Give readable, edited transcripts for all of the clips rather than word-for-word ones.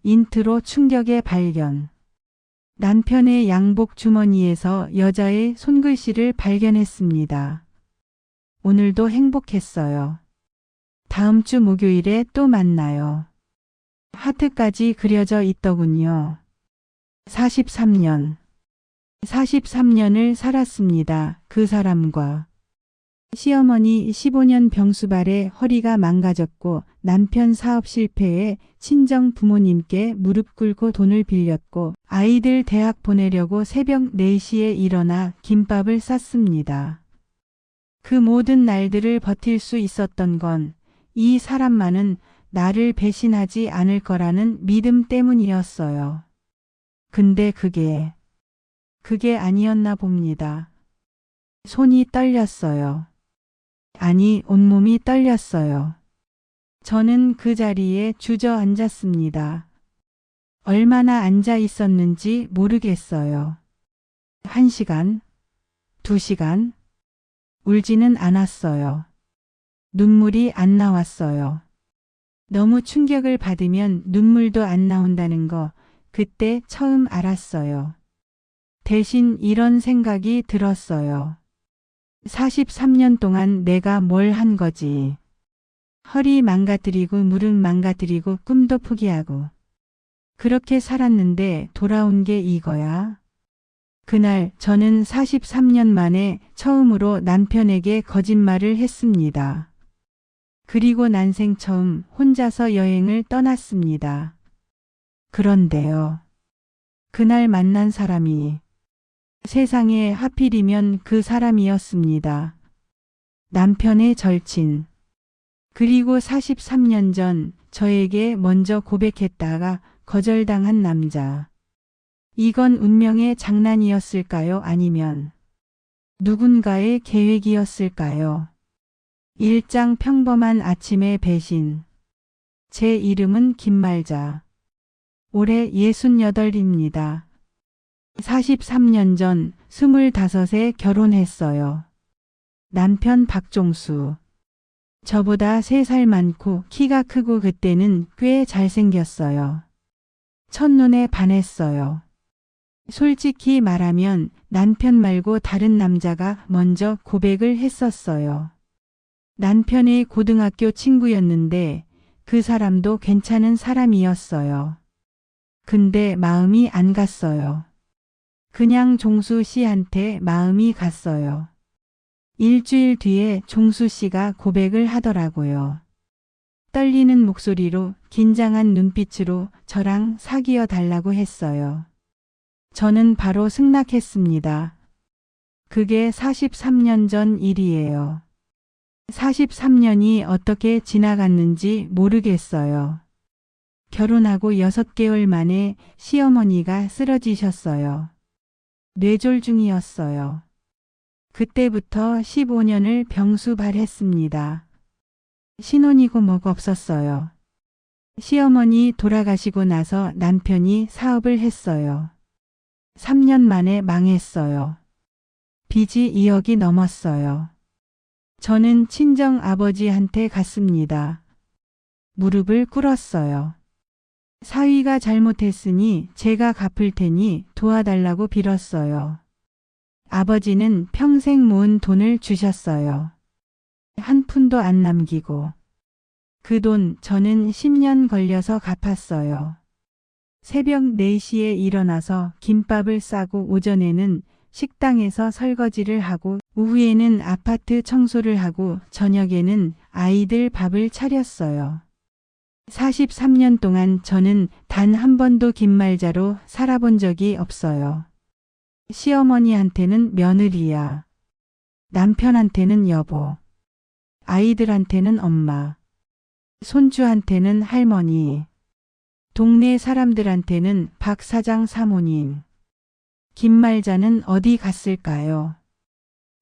인트로 충격의 발견. 남편의 양복 주머니에서 여자의 손글씨를 발견했습니다. 오늘도 행복했어요. 다음 주 목요일에 또 만나요. 하트까지 그려져 있더군요. 43년. 43년을 살았습니다. 그 사람과. 시어머니 15년 병수발에 허리가 망가졌고 남편 사업 실패에 친정 부모님께 무릎 꿇고 돈을 빌렸고 아이들 대학 보내려고 새벽 4시에 일어나 김밥을 쌌습니다. 그 모든 날들을 버틸 수 있었던 건 이 사람만은 나를 배신하지 않을 거라는 믿음 때문이었어요. 근데 그게 아니었나 봅니다. 손이 떨렸어요. 아니, 온몸이 떨렸어요. 저는 그 자리에 주저앉았습니다. 얼마나 앉아 있었는지 모르겠어요. 1시간, 2시간, 울지는 않았어요. 눈물이 안 나왔어요. 너무 충격을 받으면 눈물도 안 나온다는 거 그때 처음 알았어요. 대신 이런 생각이 들었어요. 43년 동안 내가 뭘 한 거지. 허리 망가뜨리고 무릎 망가뜨리고 꿈도 포기하고 그렇게 살았는데 돌아온 게 이거야. 그날 저는 43년 만에 처음으로 남편에게 거짓말을 했습니다. 그리고 난생 처음 혼자서 여행을 떠났습니다. 그런데요. 그날 만난 사람이 세상에 하필이면 그 사람이었습니다. 남편의 절친. 그리고 43년 전 저에게 먼저 고백했다가 거절당한 남자. 이건 운명의 장난이었을까요? 아니면 누군가의 계획이었을까요? 일장 평범한 아침의 배신. 제 이름은 김말자. 올해 68입니다. 43년 전 25에 결혼했어요. 남편 박종수. 저보다 3살 많고 키가 크고 그때는 꽤 잘생겼어요. 첫눈에 반했어요. 솔직히 말하면 남편 말고 다른 남자가 먼저 고백을 했었어요. 남편의 고등학교 친구였는데 그 사람도 괜찮은 사람이었어요. 근데 마음이 안 갔어요. 그냥 종수 씨한테 마음이 갔어요. 일주일 뒤에 종수 씨가 고백을 하더라고요. 떨리는 목소리로 긴장한 눈빛으로 저랑 사귀어 달라고 했어요. 저는 바로 승낙했습니다. 그게 43년 전 일이에요. 43년이 어떻게 지나갔는지 모르겠어요. 결혼하고 6개월 만에 시어머니가 쓰러지셨어요. 뇌졸중이었어요. 그때부터 15년을 병수발했습니다. 신혼이고 뭐고 없었어요. 시어머니 돌아가시고 나서 남편이 사업을 했어요. 3년 만에 망했어요. 빚이 2억이 넘었어요. 저는 친정 아버지한테 갔습니다. 무릎을 꿇었어요. 사위가 잘못했으니 제가 갚을 테니 도와달라고 빌었어요. 아버지는 평생 모은 돈을 주셨어요. 한 푼도 안 남기고. 그 돈 저는 10년 걸려서 갚았어요. 새벽 4시에 일어나서 김밥을 싸고 오전에는 식당에서 설거지를 하고 오후에는 아파트 청소를 하고 저녁에는 아이들 밥을 차렸어요. 43년 동안 저는 단 한 번도 김말자로 살아본 적이 없어요. 시어머니한테는 며느리야. 남편한테는 여보. 아이들한테는 엄마. 손주한테는 할머니. 동네 사람들한테는 박 사장 사모님. 김말자는 어디 갔을까요?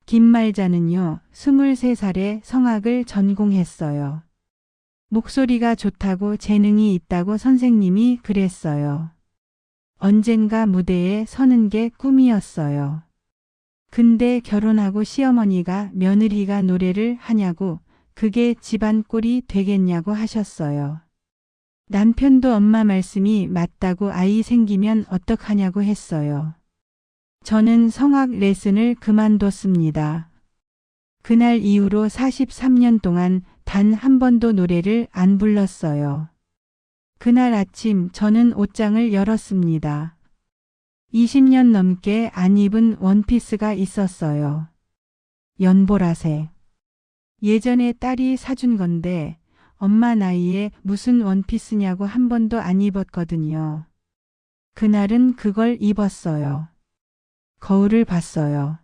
김말자는요, 23살에 성악을 전공했어요. 목소리가 좋다고 재능이 있다고 선생님이 그랬어요. 언젠가 무대에 서는 게 꿈이었어요. 근데 결혼하고 시어머니가 며느리가 노래를 하냐고 그게 집안 꼴이 되겠냐고 하셨어요. 남편도 엄마 말씀이 맞다고 아이 생기면 어떡하냐고 했어요. 저는 성악 레슨을 그만뒀습니다. 그날 이후로 43년 동안 단 한 번도 노래를 안 불렀어요. 그날 아침 저는 옷장을 열었습니다. 20년 넘게 안 입은 원피스가 있었어요. 연보라색. 예전에 딸이 사준 건데 엄마 나이에 무슨 원피스냐고 한 번도 안 입었거든요. 그날은 그걸 입었어요. 거울을 봤어요.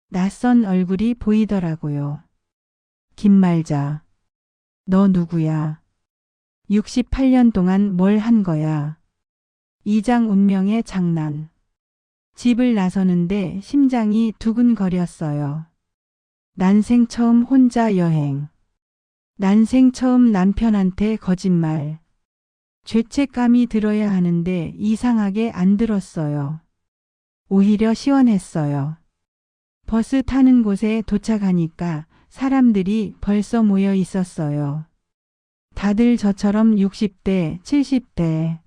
낯선 얼굴이 보이더라고요. 김말자. 너 누구야? 68년 동안 뭘 한 거야? 이장 운명의 장난. 집을 나서는데 심장이 두근거렸어요. 난생 처음 혼자 여행. 난생 처음 남편한테 거짓말. 죄책감이 들어야 하는데 이상하게 안 들었어요. 오히려 시원했어요. 버스 타는 곳에 도착하니까 사람들이 벌써 모여 있었어요. 다들 저처럼 60대, 70대.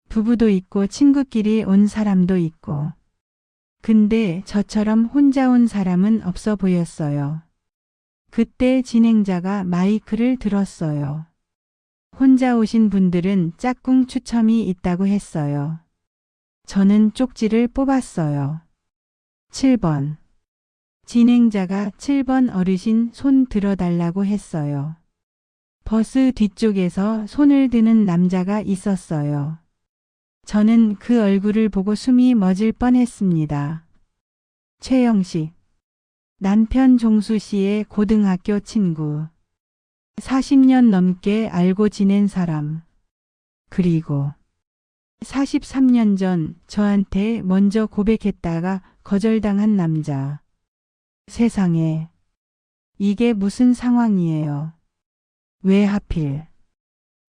부부도 있고 친구끼리 온 사람도 있고. 근데 저처럼 혼자 온 사람은 없어 보였어요. 그때 진행자가 마이크를 들었어요. 혼자 오신 분들은 짝꿍 추첨이 있다고 했어요. 저는 쪽지를 뽑았어요. 7번. 진행자가 7번 어르신 손 들어달라고 했어요. 버스 뒤쪽에서 손을 드는 남자가 있었어요. 저는 그 얼굴을 보고 숨이 멎을 뻔했습니다. 최영식. 남편 종수 씨의 고등학교 친구. 40년 넘게 알고 지낸 사람. 그리고 43년 전 저한테 먼저 고백했다가 거절당한 남자. 세상에. 이게 무슨 상황이에요? 왜 하필?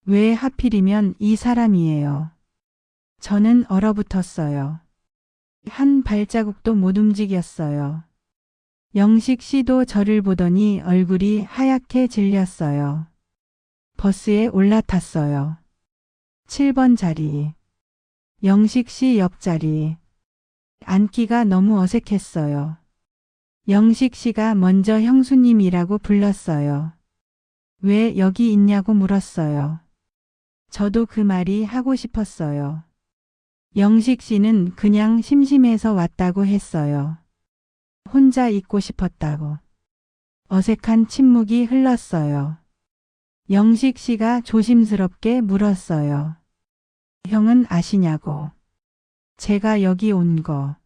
왜 하필이면 이 사람이에요? 저는 얼어붙었어요. 한 발자국도 못 움직였어요. 영식 씨도 저를 보더니 얼굴이 하얗게 질렸어요. 버스에 올라탔어요. 7번 자리. 영식 씨 옆자리. 앉기가 너무 어색했어요. 영식 씨가 먼저 형수님이라고 불렀어요. 왜 여기 있냐고 물었어요. 저도 그 말이 하고 싶었어요. 영식 씨는 그냥 심심해서 왔다고 했어요. 혼자 있고 싶었다고. 어색한 침묵이 흘렀어요. 영식 씨가 조심스럽게 물었어요. 형은 아시냐고. 제가 여기 온 거.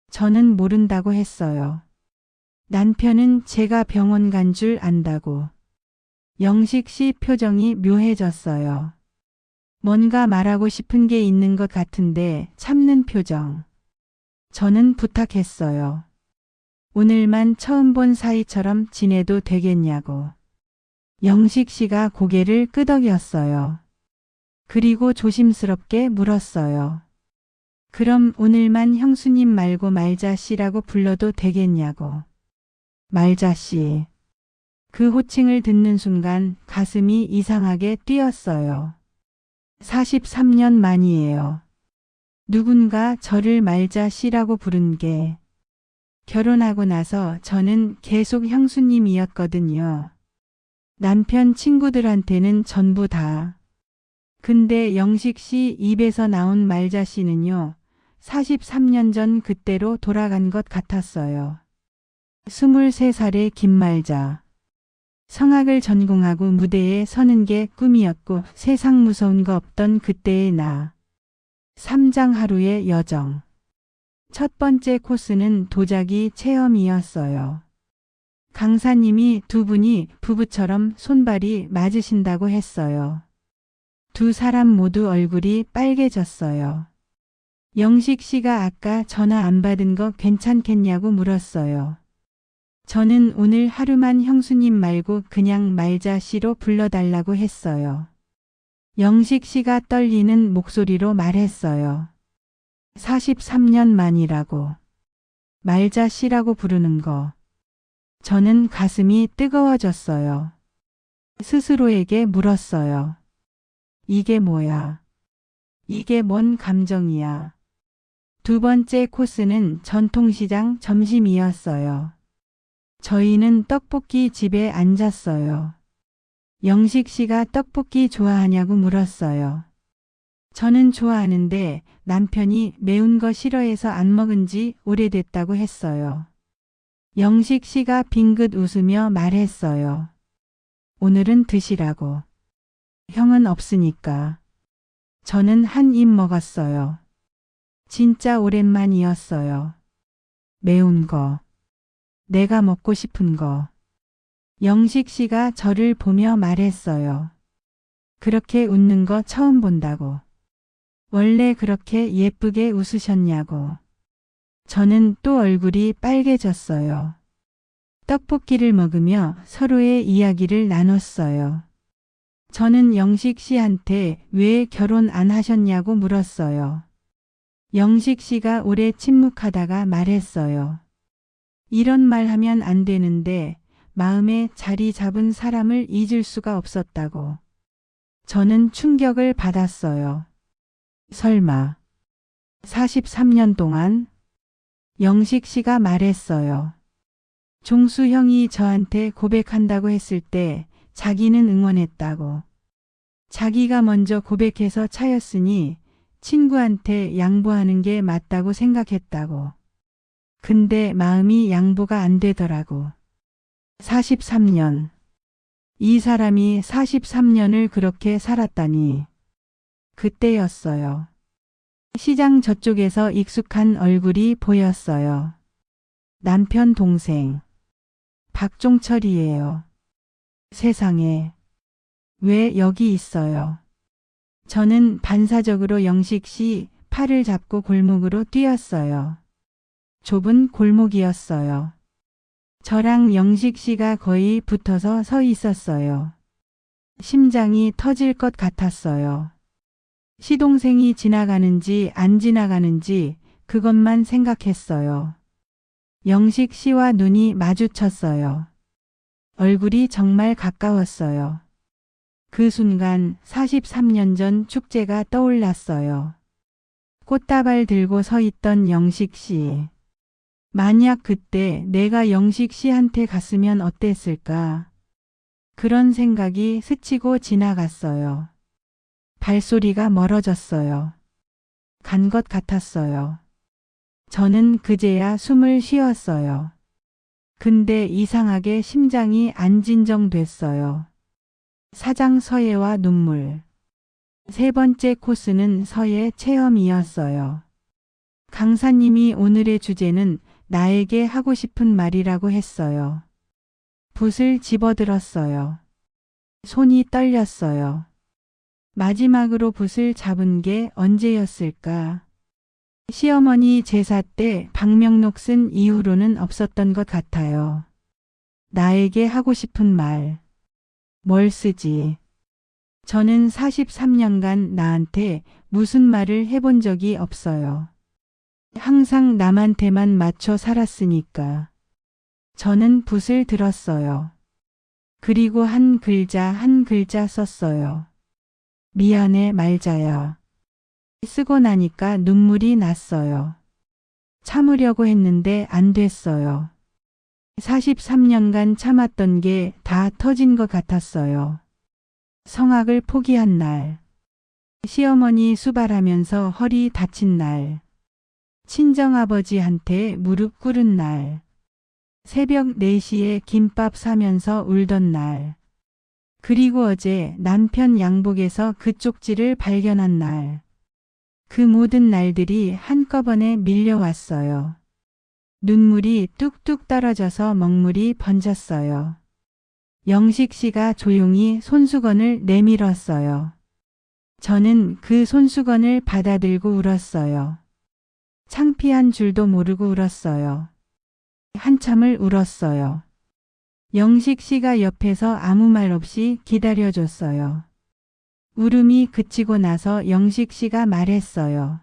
저는 모른다고 했어요. 남편은 제가 병원 간 줄 안다고. 영식 씨 표정이 묘해졌어요. 뭔가 말하고 싶은 게 있는 것 같은데 참는 표정. 저는 부탁했어요. 오늘만 처음 본 사이처럼 지내도 되겠냐고. 영식 씨가 고개를 끄덕였어요. 그리고 조심스럽게 물었어요. 그럼 오늘만 형수님 말고 말자 씨라고 불러도 되겠냐고. 말자 씨. 그 호칭을 듣는 순간 가슴이 이상하게 뛰었어요. 43년 만이에요. 누군가 저를 말자 씨라고 부른 게. 결혼하고 나서 저는 계속 형수님이었거든요. 남편 친구들한테는 전부 다. 근데 영식 씨 입에서 나온 말자 씨는요. 43년 전 그때로 돌아간 것 같았어요. 23살의 김말자. 성악을 전공하고 무대에 서는 게 꿈이었고 세상 무서운 거 없던 그때의 나. 3장 하루의 여정. 첫 번째 코스는 도자기 체험이었어요. 강사님이 두 분이 부부처럼 손발이 맞으신다고 했어요. 두 사람 모두 얼굴이 빨개졌어요. 영식 씨가 아까 전화 안 받은 거 괜찮겠냐고 물었어요. 저는 오늘 하루만 형수님 말고 그냥 말자 씨로 불러달라고 했어요. 영식 씨가 떨리는 목소리로 말했어요. 43년 만이라고. 말자 씨라고 부르는 거. 저는 가슴이 뜨거워졌어요. 스스로에게 물었어요. 이게 뭐야? 이게 뭔 감정이야? 두 번째 코스는 전통시장 점심이었어요. 저희는 떡볶이 집에 앉았어요. 영식 씨가 떡볶이 좋아하냐고 물었어요. 저는 좋아하는데 남편이 매운 거 싫어해서 안 먹은 지 오래됐다고 했어요. 영식 씨가 빙긋 웃으며 말했어요. 오늘은 드시라고. 형은 없으니까. 저는 한 입 먹었어요. 진짜 오랜만이었어요. 매운 거. 내가 먹고 싶은 거. 영식 씨가 저를 보며 말했어요. 그렇게 웃는 거 처음 본다고. 원래 그렇게 예쁘게 웃으셨냐고. 저는 또 얼굴이 빨개졌어요. 떡볶이를 먹으며 서로의 이야기를 나눴어요. 저는 영식 씨한테 왜 결혼 안 하셨냐고 물었어요. 영식 씨가 오래 침묵하다가 말했어요. 이런 말 하면 안 되는데 마음에 자리 잡은 사람을 잊을 수가 없었다고. 저는 충격을 받았어요. 설마 43년 동안? 영식 씨가 말했어요. 종수 형이 저한테 고백한다고 했을 때 자기는 응원했다고. 자기가 먼저 고백해서 차였으니 친구한테 양보하는 게 맞다고 생각했다고. 근데 마음이 양보가 안 되더라고. 43년. 이 사람이 43년을 그렇게 살았다니. 그때였어요. 시장 저쪽에서 익숙한 얼굴이 보였어요. 남편 동생. 박종철이에요. 세상에. 왜 여기 있어요? 저는 반사적으로 영식 씨 팔을 잡고 골목으로 뛰었어요. 좁은 골목이었어요. 저랑 영식 씨가 거의 붙어서 서 있었어요. 심장이 터질 것 같았어요. 시동생이 지나가는지 안 지나가는지 그것만 생각했어요. 영식 씨와 눈이 마주쳤어요. 얼굴이 정말 가까웠어요. 그 순간 43년 전 축제가 떠올랐어요. 꽃다발 들고 서 있던 영식 씨. 만약 그때 내가 영식 씨한테 갔으면 어땠을까? 그런 생각이 스치고 지나갔어요. 발소리가 멀어졌어요. 간 것 같았어요. 저는 그제야 숨을 쉬었어요. 근데 이상하게 심장이 안 진정됐어요. 사장 서예와 눈물. 세 번째 코스는 서예 체험이었어요. 강사님이 오늘의 주제는 나에게 하고 싶은 말이라고 했어요. 붓을 집어들었어요. 손이 떨렸어요. 마지막으로 붓을 잡은 게 언제였을까? 시어머니 제사 때 방명록 쓴 이후로는 없었던 것 같아요. 나에게 하고 싶은 말. 뭘 쓰지? 저는 43년간 나한테 무슨 말을 해본 적이 없어요. 항상 남한테만 맞춰 살았으니까. 저는 붓을 들었어요. 그리고 한 글자 한 글자 썼어요. 미안해 말자야. 쓰고 나니까 눈물이 났어요. 참으려고 했는데 안 됐어요. 43년간 참았던 게 다 터진 것 같았어요. 성악을 포기한 날. 시어머니 수발하면서 허리 다친 날. 친정아버지한테 무릎 꿇은 날. 새벽 4시에 김밥 사면서 울던 날. 그리고 어제 남편 양복에서 그 쪽지를 발견한 날. 그 모든 날들이 한꺼번에 밀려왔어요. 눈물이 뚝뚝 떨어져서 먹물이 번졌어요. 영식 씨가 조용히 손수건을 내밀었어요. 저는 그 손수건을 받아들고 울었어요. 창피한 줄도 모르고 울었어요. 한참을 울었어요. 영식 씨가 옆에서 아무 말 없이 기다려줬어요. 울음이 그치고 나서 영식 씨가 말했어요.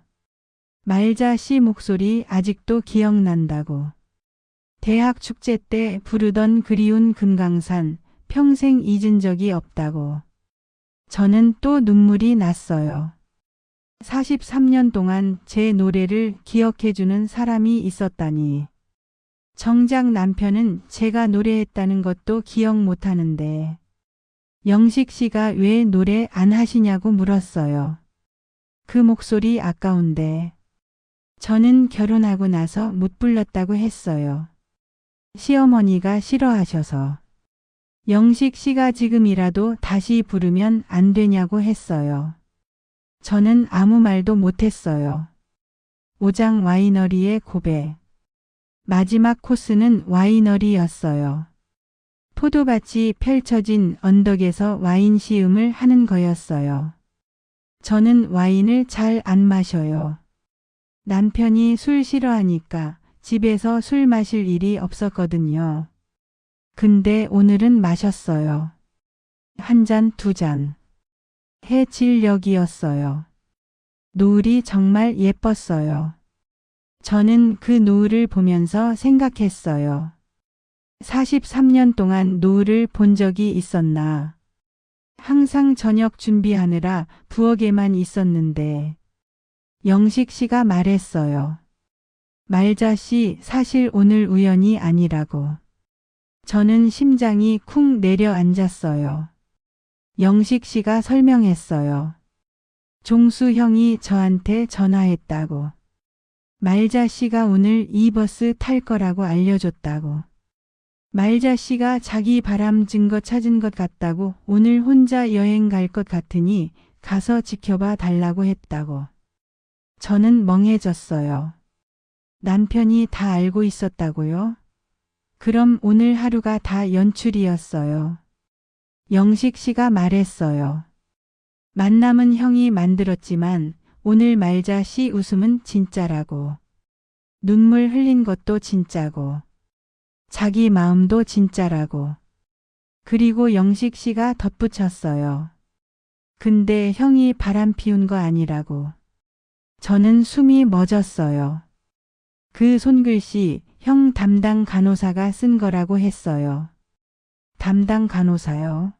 말자 씨 목소리 아직도 기억난다고. 대학 축제 때 부르던 그리운 금강산 평생 잊은 적이 없다고. 저는 또 눈물이 났어요. 43년 동안 제 노래를 기억해주는 사람이 있었다니. 정작 남편은 제가 노래했다는 것도 기억 못하는데 영식 씨가 왜 노래 안 하시냐고 물었어요. 그 목소리 아까운데. 저는 결혼하고 나서 못 불렀다고 했어요. 시어머니가 싫어하셔서. 영식 씨가 지금이라도 다시 부르면 안 되냐고 했어요. 저는 아무 말도 못했어요. 오장 와이너리의 고백. 마지막 코스는 와이너리였어요. 포도밭이 펼쳐진 언덕에서 와인 시음을 하는 거였어요. 저는 와인을 잘 안 마셔요. 남편이 술 싫어하니까 집에서 술 마실 일이 없었거든요. 근데 오늘은 마셨어요. 한 잔, 두 잔. 해질녘이었어요. 노을이 정말 예뻤어요. 저는 그 노을을 보면서 생각했어요. 43년 동안 노을을 본 적이 있었나. 항상 저녁 준비하느라 부엌에만 있었는데 영식 씨가 말했어요. 말자 씨, 사실 오늘 우연이 아니라고. 저는 심장이 쿵 내려앉았어요. 영식 씨가 설명했어요. 종수 형이 저한테 전화했다고. 말자 씨가 오늘 이 버스 탈 거라고 알려줬다고. 말자 씨가 자기 바람 증거 찾은 것 같다고 오늘 혼자 여행 갈 것 같으니 가서 지켜봐 달라고 했다고. 저는 멍해졌어요. 남편이 다 알고 있었다고요? 그럼 오늘 하루가 다 연출이었어요. 영식 씨가 말했어요. 만남은 형이 만들었지만 오늘 말자 씨 웃음은 진짜라고. 눈물 흘린 것도 진짜고. 자기 마음도 진짜라고. 그리고 영식 씨가 덧붙였어요. 근데 형이 바람 피운 거 아니라고. 저는 숨이 멎었어요. 그 손글씨 형 담당 간호사가 쓴 거라고 했어요. 담당 간호사요?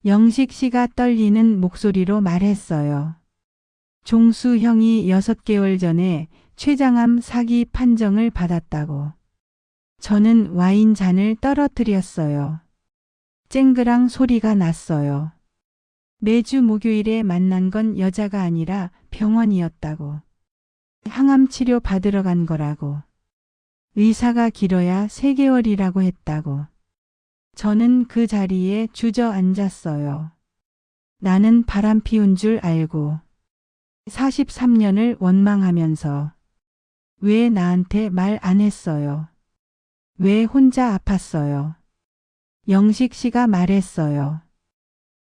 영식 씨가 떨리는 목소리로 말했어요. 종수 형이 6개월 전에 췌장암 사기 판정을 받았다고. 저는 와인 잔을 떨어뜨렸어요. 쨍그랑 소리가 났어요. 매주 목요일에 만난 건 여자가 아니라 병원이었다고. 항암 치료 받으러 간 거라고. 의사가 길어야 3개월이라고 했다고. 저는 그 자리에 주저앉았어요. 나는 바람 피운 줄 알고 43년을 원망하면서 왜 나한테 말 안 했어요? 왜 혼자 아팠어요? 영식 씨가 말했어요.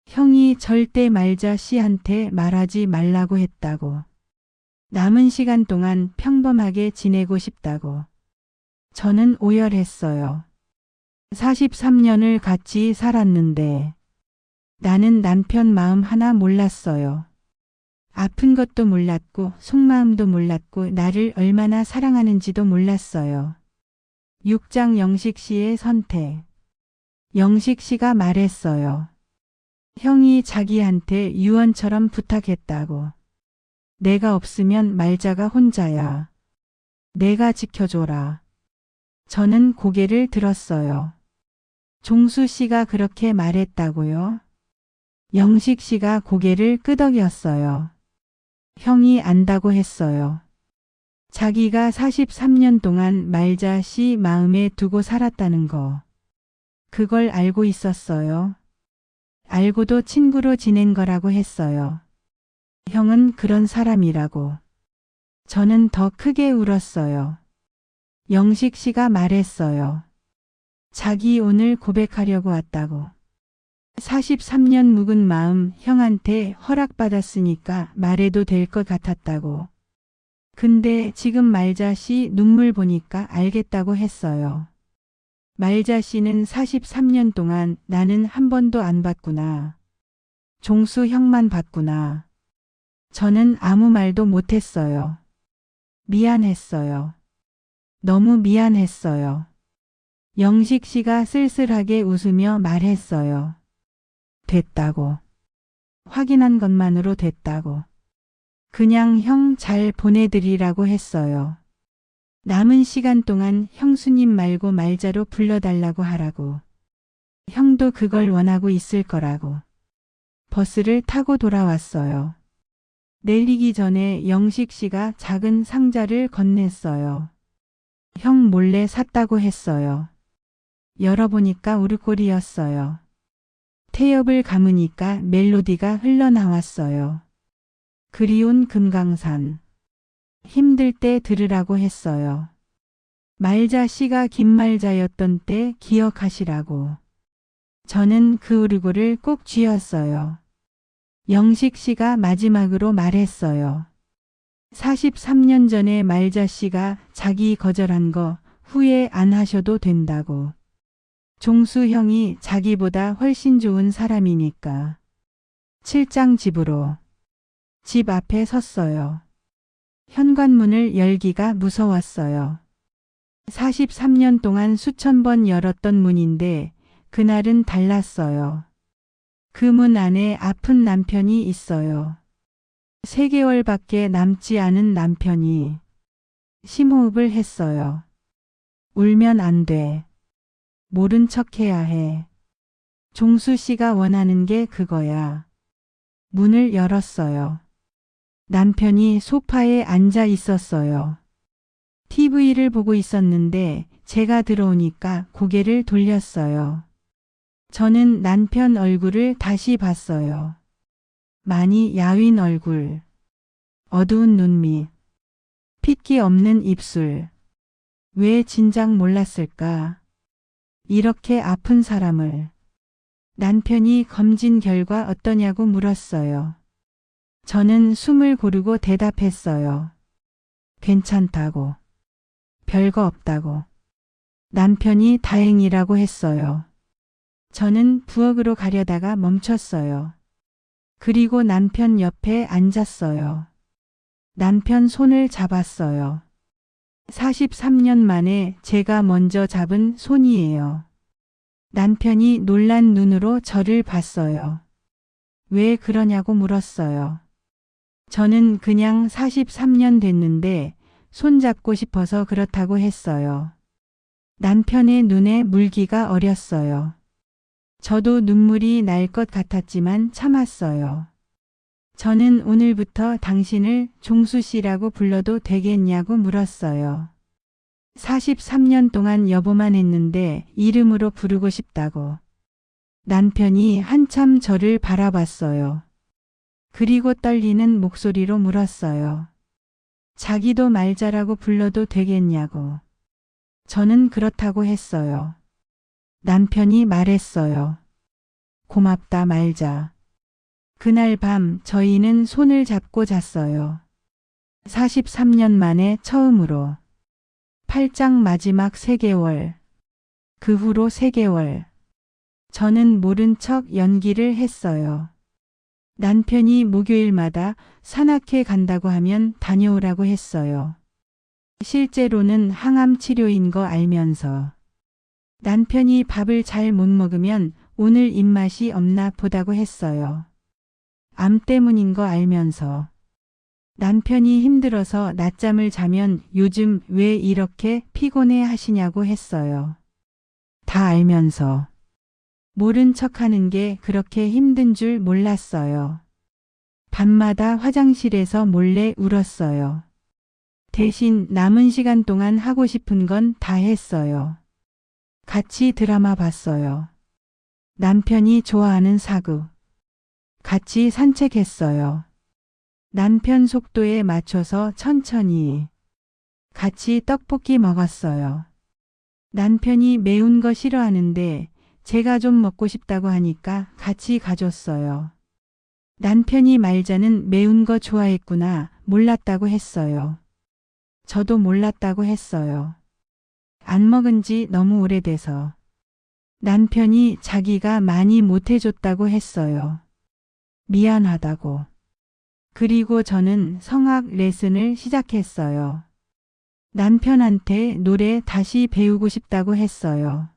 형이 절대 말자 씨한테 말하지 말라고 했다고. 남은 시간 동안 평범하게 지내고 싶다고. 저는 오열했어요. 43년을 같이 살았는데 나는 남편 마음 하나 몰랐어요. 아픈 것도 몰랐고 속마음도 몰랐고 나를 얼마나 사랑하는지도 몰랐어요. 6장 영식 씨의 선택. 영식 씨가 말했어요. 형이 자기한테 유언처럼 부탁했다고. 내가 없으면 말자가 혼자야. 내가 지켜줘라. 저는 고개를 들었어요. 종수 씨가 그렇게 말했다고요? 영식 씨가 고개를 끄덕였어요. 형이 안다고 했어요. 자기가 43년 동안 말자 씨 마음에 두고 살았다는 거. 그걸 알고 있었어요. 알고도 친구로 지낸 거라고 했어요. 형은 그런 사람이라고. 저는 더 크게 울었어요. 영식 씨가 말했어요. 자기 오늘 고백하려고 왔다고. 43년 묵은 마음 형한테 허락받았으니까 말해도 될 것 같았다고. 근데 지금 말자 씨 눈물 보니까 알겠다고 했어요. 말자 씨는 43년 동안 나는 한 번도 안 봤구나. 종수 형만 봤구나. 저는 아무 말도 못했어요. 미안했어요. 너무 미안했어요. 영식 씨가 쓸쓸하게 웃으며 말했어요. 됐다고. 확인한 것만으로 됐다고. 그냥 형 잘 보내드리라고 했어요. 남은 시간 동안 형수님 말고 말자로 불러달라고 하라고. 형도 그걸 원하고 있을 거라고. 버스를 타고 돌아왔어요. 내리기 전에 영식 씨가 작은 상자를 건넸어요. 형 몰래 샀다고 했어요. 열어보니까 우르골이었어요. 태엽을 감으니까 멜로디가 흘러나왔어요. 그리운 금강산. 힘들 때 들으라고 했어요. 말자 씨가 김말자였던 때 기억하시라고. 저는 그 우르골을 꼭 쥐었어요. 영식 씨가 마지막으로 말했어요. 43년 전에 말자 씨가 자기 거절한 거 후회 안 하셔도 된다고. 종수 형이 자기보다 훨씬 좋은 사람이니까. 칠장 집으로. 집 앞에 섰어요. 현관문을 열기가 무서웠어요. 43년 동안 수천 번 열었던 문인데 그날은 달랐어요. 그 문 안에 아픈 남편이 있어요. 3개월밖에 남지 않은 남편이. 심호흡을 했어요. 울면 안 돼. 모른 척 해야 해. 종수 씨가 원하는 게 그거야. 문을 열었어요. 남편이 소파에 앉아 있었어요. TV를 보고 있었는데 제가 들어오니까 고개를 돌렸어요. 저는 남편 얼굴을 다시 봤어요. 많이 야윈 얼굴, 어두운 눈밑, 핏기 없는 입술. 왜 진작 몰랐을까? 이렇게 아픈 사람을. 남편이 검진 결과 어떠냐고 물었어요. 저는 숨을 고르고 대답했어요. 괜찮다고. 별거 없다고. 남편이 다행이라고 했어요. 저는 부엌으로 가려다가 멈췄어요. 그리고 남편 옆에 앉았어요. 남편 손을 잡았어요. 43년 만에 제가 먼저 잡은 손이에요. 남편이 놀란 눈으로 저를 봤어요. 왜 그러냐고 물었어요. 저는 그냥 43년 됐는데 손잡고 싶어서 그렇다고 했어요. 남편의 눈에 물기가 어렸어요. 저도 눈물이 날 것 같았지만 참았어요. 저는 오늘부터 당신을 종수 씨라고 불러도 되겠냐고 물었어요. 43년 동안 여보만 했는데 이름으로 부르고 싶다고. 남편이 한참 저를 바라봤어요. 그리고 떨리는 목소리로 물었어요. 자기도 말자라고 불러도 되겠냐고. 저는 그렇다고 했어요. 남편이 말했어요. 고맙다 말자. 그날 밤 저희는 손을 잡고 잤어요. 43년 만에 처음으로. 8장 마지막 3개월. 그 후로 3개월. 저는 모른 척 연기를 했어요. 남편이 목요일마다 산악회 간다고 하면 다녀오라고 했어요. 실제로는 항암 치료인 거 알면서. 남편이 밥을 잘 못 먹으면 오늘 입맛이 없나 보다고 했어요. 암 때문인 거 알면서. 남편이 힘들어서 낮잠을 자면 요즘 왜 이렇게 피곤해 하시냐고 했어요. 다 알면서. 모른 척하는 게 그렇게 힘든 줄 몰랐어요. 밤마다 화장실에서 몰래 울었어요. 대신 남은 시간 동안 하고 싶은 건 다 했어요. 같이 드라마 봤어요. 남편이 좋아하는 사극. 같이 산책했어요. 남편 속도에 맞춰서 천천히. 같이 떡볶이 먹었어요. 남편이 매운 거 싫어하는데 제가 좀 먹고 싶다고 하니까 같이 가줬어요. 남편이 말자는 매운 거 좋아했구나 몰랐다고 했어요. 저도 몰랐다고 했어요. 안 먹은 지 너무 오래돼서. 남편이 자기가 많이 못해줬다고 했어요. 미안하다고. 그리고 저는 성악 레슨을 시작했어요. 남편한테 노래 다시 배우고 싶다고 했어요.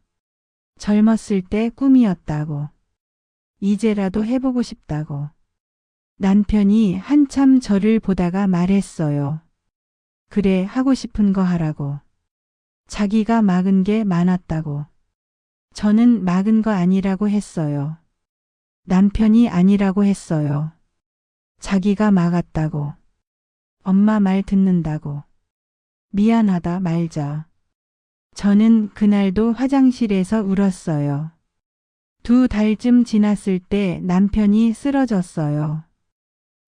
젊었을 때 꿈이었다고. 이제라도 해보고 싶다고. 남편이 한참 저를 보다가 말했어요. 그래, 하고 싶은 거 하라고. 자기가 막은 게 많았다고. 저는 막은 거 아니라고 했어요. 남편이 아니라고 했어요. 자기가 막았다고. 엄마 말 듣는다고. 미안하다 말자. 저는 그날도 화장실에서 울었어요. 2달쯤 지났을 때 남편이 쓰러졌어요.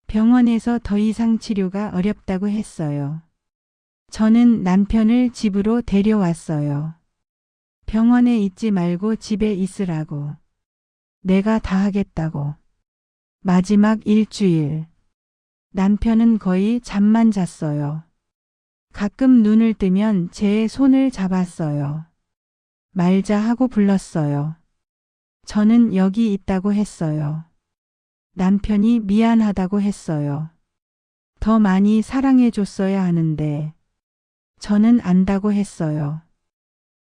병원에서 더 이상 치료가 어렵다고 했어요. 저는 남편을 집으로 데려왔어요. 병원에 있지 말고 집에 있으라고. 내가 다 하겠다고. 마지막 일주일. 남편은 거의 잠만 잤어요. 가끔 눈을 뜨면 제 손을 잡았어요. 말자 하고 불렀어요. 저는 여기 있다고 했어요. 남편이 미안하다고 했어요. 더 많이 사랑해줬어야 하는데. 저는 안다고 했어요.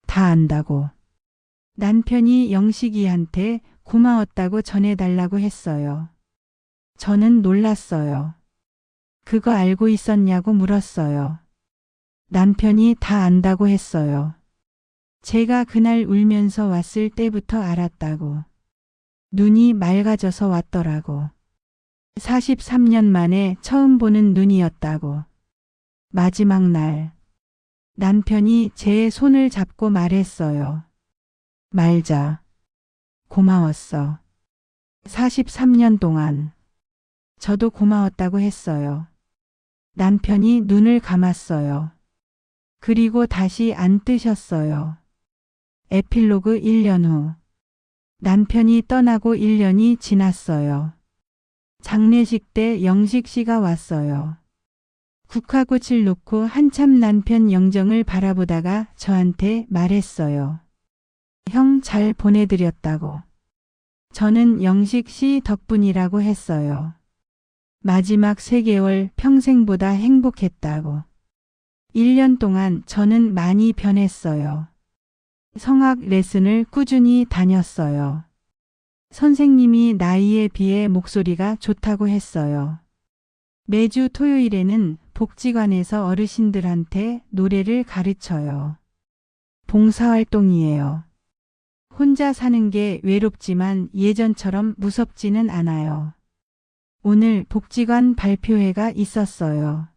다 안다고. 남편이 영식이한테 고마웠다고 전해달라고 했어요. 저는 놀랐어요. 그거 알고 있었냐고 물었어요. 남편이 다 안다고 했어요. 제가 그날 울면서 왔을 때부터 알았다고. 눈이 맑아져서 왔더라고. 43년 만에 처음 보는 눈이었다고. 마지막 날. 남편이 제 손을 잡고 말했어요. 말자. 고마웠어. 43년 동안. 저도 고마웠다고 했어요. 남편이 눈을 감았어요. 그리고 다시 안 뜨셨어요. 에필로그 1년 후. 남편이 떠나고 1년이 지났어요. 장례식 때 영식 씨가 왔어요. 국화꽃을 놓고 한참 남편 영정을 바라보다가 저한테 말했어요. 형 잘 보내드렸다고. 저는 영식 씨 덕분이라고 했어요. 마지막 3개월 평생보다 행복했다고. 1년 동안 저는 많이 변했어요. 성악 레슨을 꾸준히 다녔어요. 선생님이 나이에 비해 목소리가 좋다고 했어요. 매주 토요일에는 복지관에서 어르신들한테 노래를 가르쳐요. 봉사활동이에요. 혼자 사는 게 외롭지만 예전처럼 무섭지는 않아요. 오늘 복지관 발표회가 있었어요.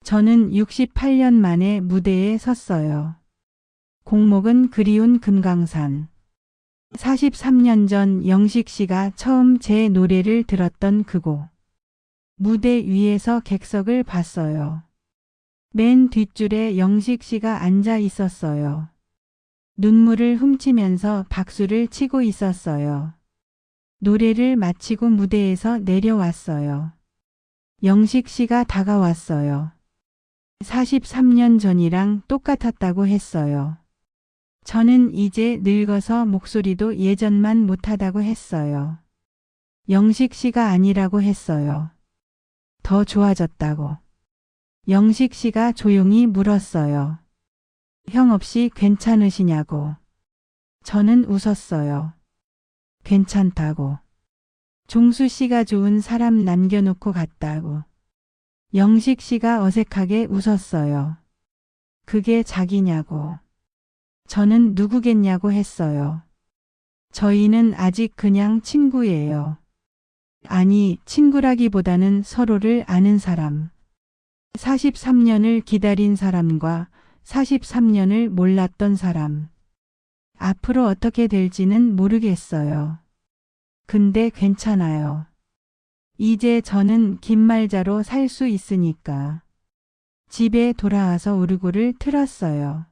저는 68년 만에 무대에 섰어요. 곡목은 그리운 금강산. 43년 전 영식 씨가 처음 제 노래를 들었던 그곳. 무대 위에서 객석을 봤어요. 맨 뒷줄에 영식 씨가 앉아 있었어요. 눈물을 훔치면서 박수를 치고 있었어요. 노래를 마치고 무대에서 내려왔어요. 영식 씨가 다가왔어요. 43년 전이랑 똑같았다고 했어요. 저는 이제 늙어서 목소리도 예전만 못하다고 했어요. 영식 씨가 아니라고 했어요. 더 좋아졌다고. 영식 씨가 조용히 물었어요. 형 없이 괜찮으시냐고. 저는 웃었어요. 괜찮다고. 종수 씨가 좋은 사람 남겨놓고 갔다고. 영식 씨가 어색하게 웃었어요. 그게 자기냐고. 저는 누구겠냐고 했어요. 저희는 아직 그냥 친구예요. 아니, 친구라기보다는 서로를 아는 사람. 43년을 기다린 사람과 43년을 몰랐던 사람. 앞으로 어떻게 될지는 모르겠어요. 근데 괜찮아요. 이제 저는 김말자로 살 수 있으니까. 집에 돌아와서 오르골을 틀었어요.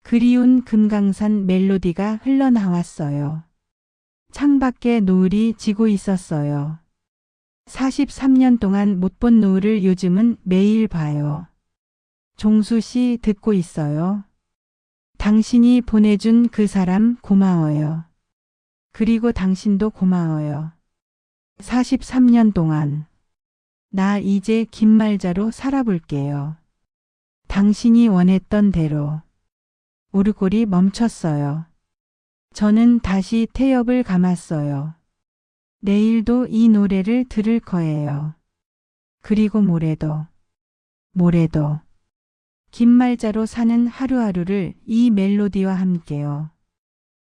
그리운 금강산 멜로디가 흘러나왔어요. 창밖에 노을이 지고 있었어요. 43년 동안 못 본 노을을 요즘은 매일 봐요. 종수 씨 듣고 있어요? 당신이 보내준 그 사람 고마워요. 그리고 당신도 고마워요. 43년 동안. 나 이제 김말자로 살아볼게요. 당신이 원했던 대로. 오르골이 멈췄어요. 저는 다시 태엽을 감았어요. 내일도 이 노래를 들을 거예요. 그리고 모레도, 모레도. 긴말자로 사는 하루하루를 이 멜로디와 함께요.